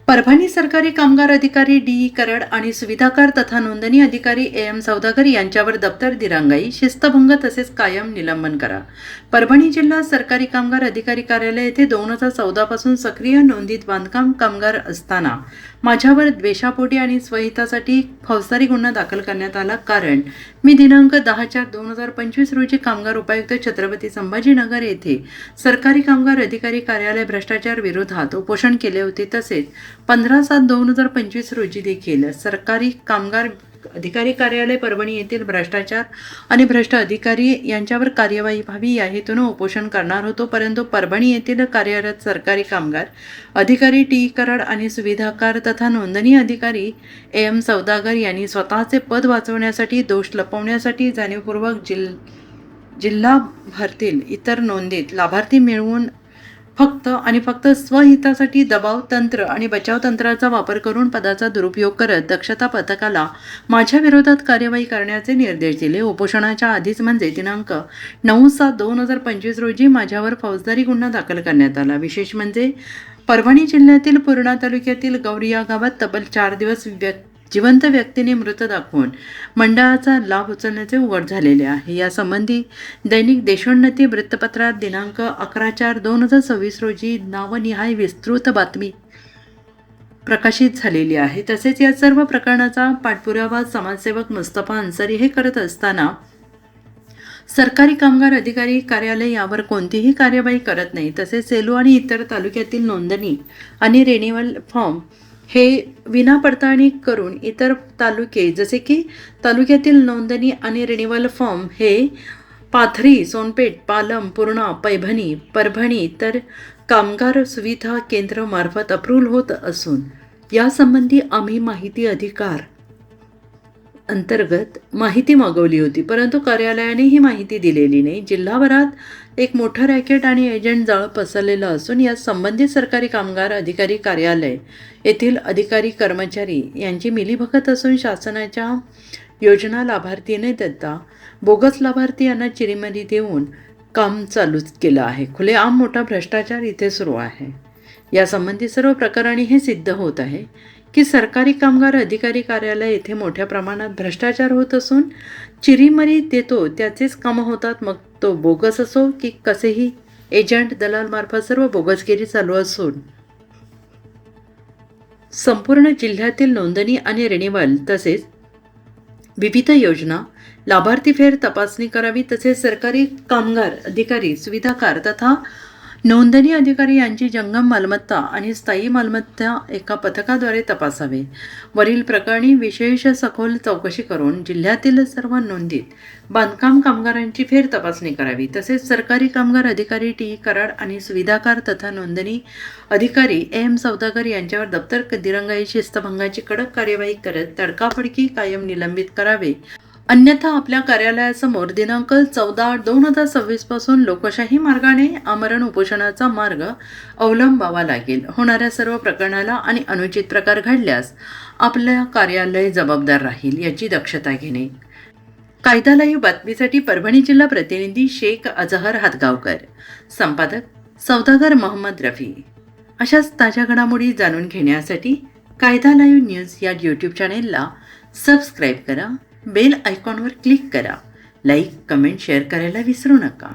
परभणी सरकारी कामगार अधिकारी डी कराड आणि सुविधाकार तथा नोंदणी अधिकारी एम सौदागर यांच्यावर दप्तर दिरंगाई, शिस्तभंग तसेच कायम निलंबन करा. परभणी जिल्हा सरकारी कामगार अधिकारी कार्यालय येथे 2014 पासून सक्रिय नोंदीत बांधकाम कामगार असताना माझ्यावर द्वेषापोटी आणि स्वहितासाठी फौजदारी गुन्हा दाखल करण्यात आला. कारण मी दिनांक 10/4/2025 रोजी कामगार उपायुक्त छत्रपती संभाजीनगर येथे सरकारी कामगार अधिकारी कार्यालय भ्रष्टाचार विरोधात उपोषण केले होते. तसेच 15/7/2025 रोजी देखील सरकारी कामगार अधिकारी कार्यालय परभणी येथील भ्रष्टाचार आणि भ्रष्ट अधिकारी यांच्यावर कार्यवाही व्हावी या हेतून उपोषण करणार होतो. परंतु परभणी येथील कार्यरत सरकारी कामगार अधिकारी टी कराड आणि सुविधाकार तथा नोंदणी अधिकारी एम सौदागर यांनी स्वतःचे पद वाचवण्यासाठी, दोष लपवण्यासाठी जाणीवपूर्वक जिल्हाभरातील इतर नोंदीत लाभार्थी मिळवून फक्त स्वहितासाठी दबाव तंत्र आणि बचाव तंत्राचा वापर करून पदाचा दुरुपयोग करत दक्षता पथकाला माझ्या विरोधात कार्यवाही करण्याचे निर्देश दिले. उपोषणाच्या आधीच म्हणजे दिनांक 9/7/2025 रोजी माझ्यावर फौजदारी गुन्हा दाखल करण्यात आला. विशेष म्हणजे परभणी जिल्ह्यातील पूर्णा तालुक्यातील गौरी या गावात तब्बल 4 दिवस जिवंत व्यक्तीने मृत दाखवून मंडळाचा लाभ उचलण्याचे उघड झालेले आहे. यासंबंधी दैनिक देशोन्नती वृत्तपत्रात दिनांक 11/4/2026 रोजी नावनिहाय विस्तृत बातमी प्रकाशित झालेली आहे. तसेच या सर्व प्रकरणाचा पाठपुरावा समाजसेवक मुस्तफा अन्सारी हे करत असताना सरकारी कामगार अधिकारी कार्यालय यावर कोणतीही कार्यवाही करत नाही. तसेच सेलू आणि इतर तालुक्यातील नोंदणी आणि रिन्युअल फॉर्म हे विनापडताळणी करून इतर तालुके जसे की तालुक्यातील नोंदणी आणि रिन्युअल फॉर्म हे पाथरी, सोनपेठ, पालम, पूर्णा, पैभणी, परभणी तर कामगार सुविधा केंद्र मार्फत अप्रूव्ह होत असून यासंबंधी आम्ही माहिती अधिकार अंतर्गत माहिती मागवली होती, परंतु कार्यालयाने ही माहिती दिलेली नाही. जिल्हाभरात एक मोठं रॅकेट आणि एजंट जाळ पसरलेलं असून या संबंधित सरकारी कामगार अधिकारी कार्यालय येथील अधिकारी कर्मचारी यांची मिलीभगत असून शासनाच्या योजना लाभार्थी न देता बोगस लाभार्थी यांना चिरीमिरी देऊन काम चालू केलं आहे. खुलेआम मोठा भ्रष्टाचार इथे सुरू आहे. यासंबंधी सर्व प्रकारांनी हे सिद्ध होत आहे की सरकारी कामगार अधिकारी कार्यालय येथे मोठ्या प्रमाणात भ्रष्टाचार होत असून चिरीमरी देतो त्याचेच कामं होतात. मग तो बोगस असो की कसेही एजंट दलाल मार्फत सर्व बोगसगिरी चालू असून संपूर्ण जिल्ह्यातील नोंदणी आणि रिन्युअल तसेच विविध योजना लाभार्थी फेर तपासणी करावी. तसेच सरकारी कामगार अधिकारी सुविधाकार तथा नोंदणी अधिकारी यांची जंगम मालमत्ता आणि स्थायी मालमत्ता एका पथकाद्वारे तपासावे. वरील प्रकरणी विशेष सखोल चौकशी करून जिल्ह्यातील सर्व नोंदीत बांधकाम कामगारांची फेर तपासणी करावी. तसेच सरकारी कामगार अधिकारी टी कराड आणि सुविधाकार तथा नोंदणी अधिकारी एम सौदागर यांच्यावर दप्तर दिरंगाई, शिस्तभंगाची कडक कार्यवाही करत तडकाफडकी कायम निलंबित करावे. अन्यथा आपल्या कार्यालयासमोर दिनांक 14/2026 पासून लोकशाही मार्गाने आमरण उपोषणाचा मार्ग अवलंबावा लागेल. होणाऱ्या सर्व प्रकरणाला आणि अनुचित प्रकार घडल्यास आपल्या कार्यालय जबाबदार राहील याची दक्षता घेणे. कायदा लाईव्ह बातमीसाठी परभणी जिल्हा प्रतिनिधी शेख अजहर हातगावकर, संपादक सौदागर मोहम्मद रफी. अशाच ताज्या घडामोडी जाणून घेण्यासाठी कायदा लाईव्ह न्यूज या यूट्यूब चॅनेलला सबस्क्राईब करा. बेल आयकॉनवर क्लिक करा. लाईक, कमेंट, शेअर करायला विसरू नका.